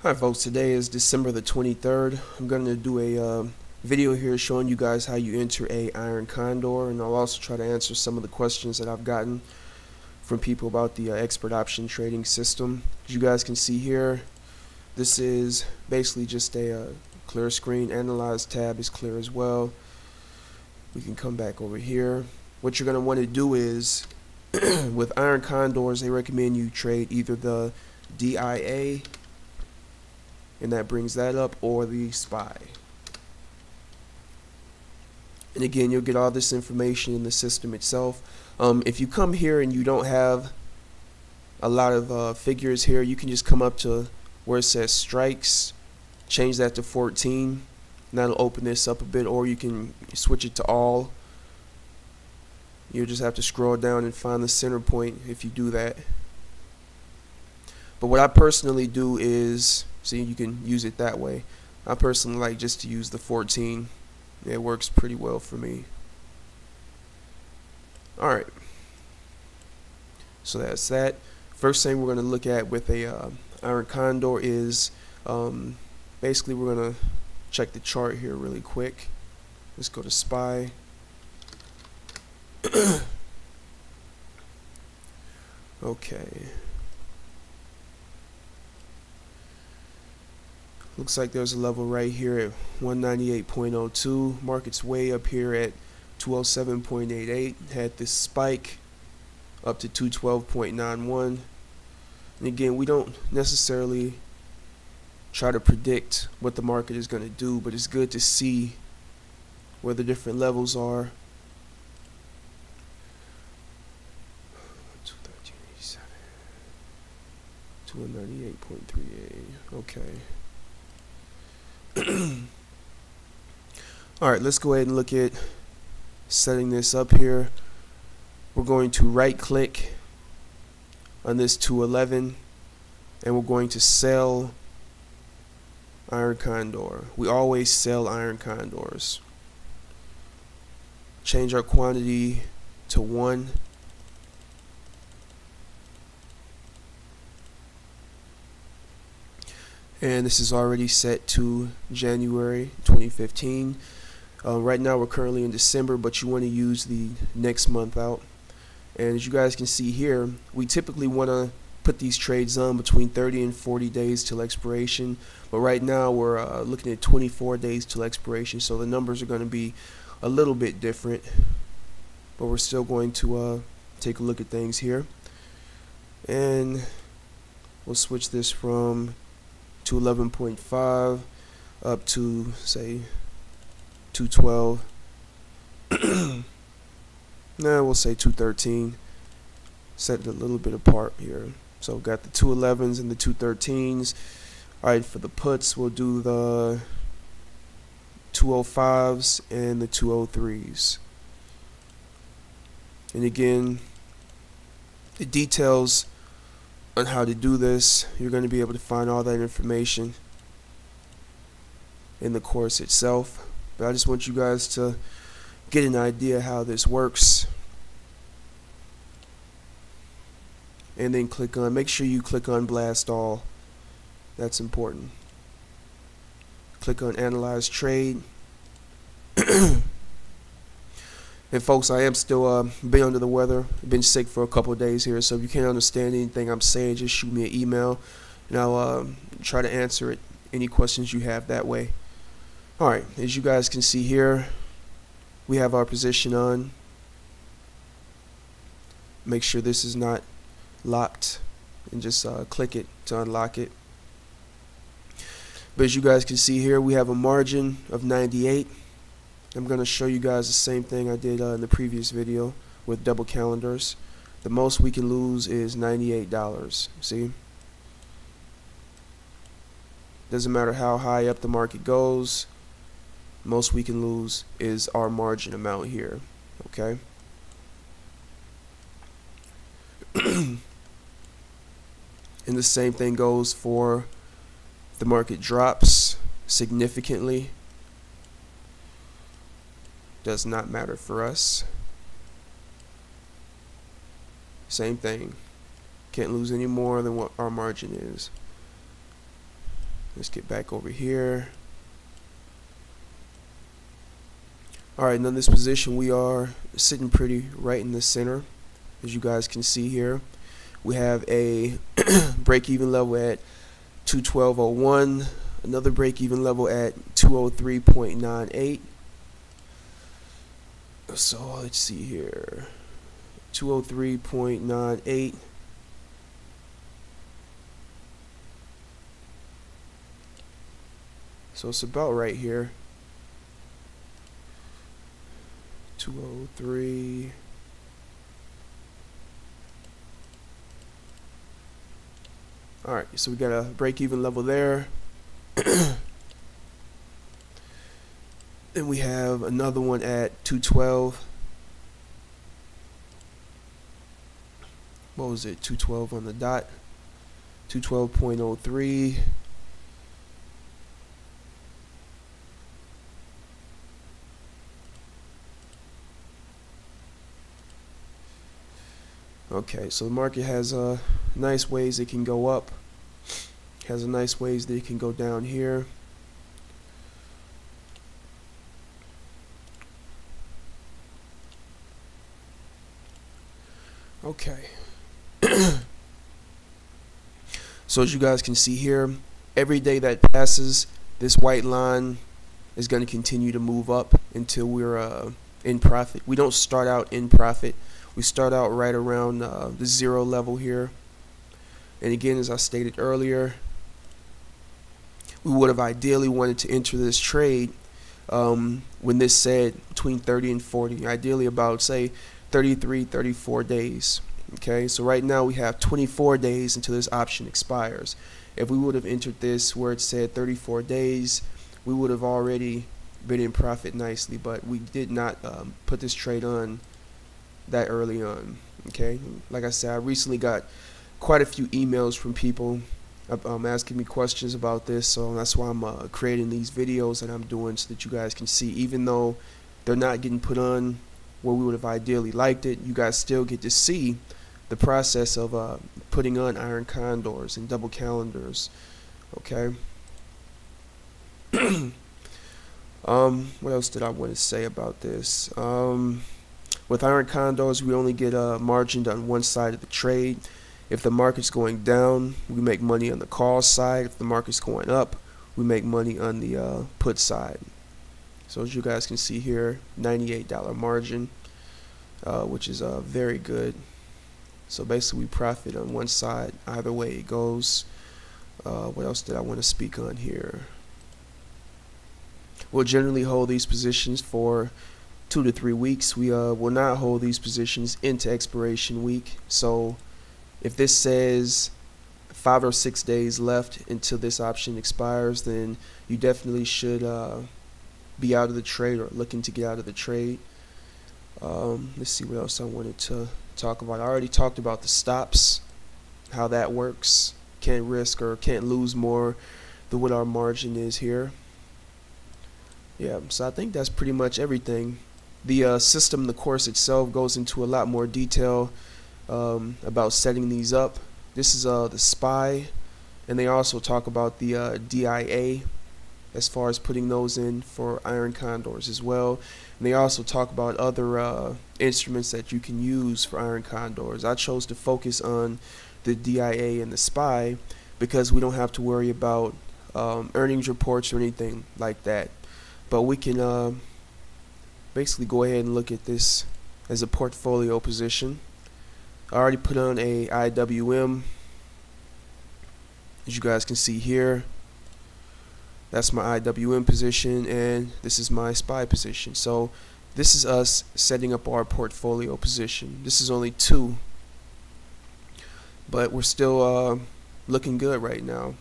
Hi folks, today is December the 23rd. I'm going to do a video here showing you guys how you enter a Iron Condor, and I'll also try to answer some of the questions that I've gotten from people about the expert option trading system. As you guys can see here, this is basically just a clear screen. Analyze tab is clear as well. We can come back over here. What you're going to want to do is with Iron Condors, they recommend you trade either the DIA, and that brings that up, or the SPY. And again, you'll get all this information in the system itself. If you come here and you don't have a lot of figures here, you can just come up to where it says strikes, change that to 14, and that'll open this up a bit, or you can switch it to all. You'll just have to scroll down and find the center point if you do that. But what I personally do is, see, you can use it that way. I personally like just to use the 14. It works pretty well for me. Alright, so that's that. First thing we're going to look at with a Iron Condor is basically we're going to check the chart here really quick. Let's go to SPY. Okay. Looks like there's a level right here at 198.02. Market's way up here at 207.88. Had this spike up to 212.91. And again, we don't necessarily try to predict what the market is going to do, but it's good to see where the different levels are. 213.87 to 198.38. Okay. Alright, let's go ahead and look at setting this up here. We're going to right click on this 211 and we're going to sell Iron Condor. We always sell Iron Condors. Change our quantity to 1. And this is already set to January 2015. Right now we're currently in December, but you want to use the next month out. And as you guys can see here, we typically want to put these trades on between 30 and 40 days till expiration. But right now we're looking at 24 days till expiration, so the numbers are going to be a little bit different. But we're still going to take a look at things here. And we'll switch this from 211.5 up to say 212. Nah, we'll say 213. Set it a little bit apart here. So got the 211s and the 213s. Alright, for the puts we'll do the 205s and the 203s. And again, the details on how to do this, you're going to be able to find all that information in the course itself. But I just want you guys to get an idea how this works. And then make sure you click on blast all. That's important. Click on analyze trade. And folks, I am still been under the weather. I've been sick for a couple of days here, so if you can't understand anything I'm saying, just shoot me an email, and I'll try to answer any questions you have that way. Alright, as you guys can see here, we have our position on. Make sure this is not locked, and just click it to unlock it. But as you guys can see here, we have a margin of 98. I'm going to show you guys the same thing I did in the previous video with double calendars. The most we can lose is $98. See? Doesn't matter how high up the market goes, most we can lose is our margin amount here. Okay? And the same thing goes for if the market drops significantly. Does not matter for us. Same thing. Can't lose any more than what our margin is. Let's get back over here. Alright, now in this position we are sitting pretty right in the center, as you guys can see here. We have a break-even level at 212.01, another break-even level at 203.98. So let's see here, 203.98. So it's about right here. 203. Alright, so we got a break-even level there. Then we have another one at 212. What was it? 212 on the dot. 212.03. Okay, so the market has nice ways it can go up. Has a nice ways that it can go down here. Okay. So as you guys can see here, every day that passes, this white line is going to continue to move up until we're in profit. We don't start out in profit. We start out right around the zero level here. And again, as I stated earlier, we would have ideally wanted to enter this trade when this said between 30 and 40, ideally about, say, 33, 34 days. Okay, so right now we have 24 days until this option expires. If we would have entered this where it said 34 days, we would have already been in profit nicely, but we did not put this trade on that early on. Okay, like I said, I recently got quite a few emails from people asking me questions about this, so that's why I'm creating these videos that I'm doing so that you guys can see. Even though they're not getting put on where we would have ideally liked it, you guys still get to see the process of putting on Iron Condors and double calendars. Okay. What else did I want to say about this? With Iron Condors, we only get margined on one side of the trade. If the market's going down, we make money on the call side. If the market's going up, we make money on the put side. So as you guys can see here, $98 margin, which is very good. So basically we profit on one side either way it goes. What else did I want to speak on here? We'll generally hold these positions for 2 to 3 weeks. We will not hold these positions into expiration week. So if this says 5 or 6 days left until this option expires, then you definitely should be out of the trade or looking to get out of the trade. Let's see what else I wanted to talk about. I already talked about the stops, how that works. Can't risk or can't lose more than what our margin is here. Yeah, so I think that's pretty much everything. The system, the course itself, goes into a lot more detail about setting these up. This is the SPY, and they also talk about the DIA as far as putting those in for Iron Condors as well. And they also talk about other instruments that you can use for Iron Condors. I chose to focus on the DIA and the SPY because we don't have to worry about earnings reports or anything like that. But we can basically go ahead and look at this as a portfolio position. I already put on a IWM, as you guys can see here. That's my IWM position, and this is my SPY position. So this is us setting up our portfolio position. This is only 2, but we're still looking good right now.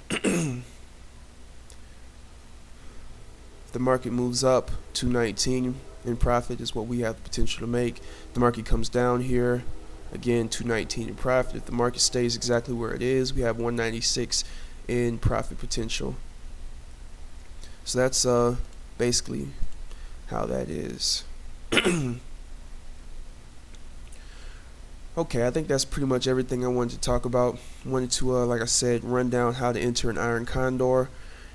If the market moves up, 219 in profit is what we have the potential to make. If the market comes down here, again 219 in profit. If the market stays exactly where it is, we have 196 in profit potential. So that's basically how that is. Okay, I think that's pretty much everything I wanted to talk about. Wanted to, like I said, run down how to enter an Iron Condor,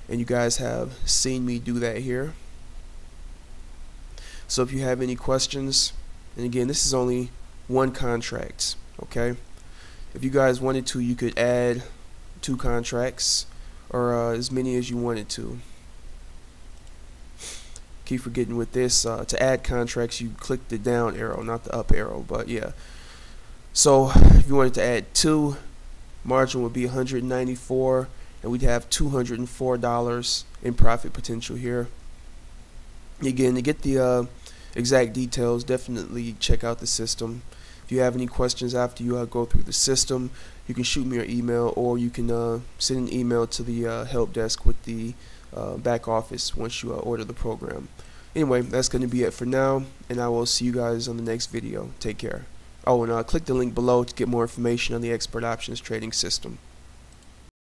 and you guys have seen me do that here. So if you have any questions, and again, this is only one contract, okay? If you guys wanted to, you could add 2 contracts, or as many as you wanted to. Keep forgetting with this, to add contracts, you click the down arrow, not the up arrow, but yeah. So if you wanted to add 2, margin would be 194, and we'd have $204 in profit potential here. Again, to get the exact details, definitely check out the system. If you have any questions after you go through the system, you can shoot me an email, or you can send an email to the help desk with the back office once you order the program. Anyway, that's going to be it for now, and I will see you guys on the next video. Take care. Oh, and click the link below to get more information on the Expert Options trading system.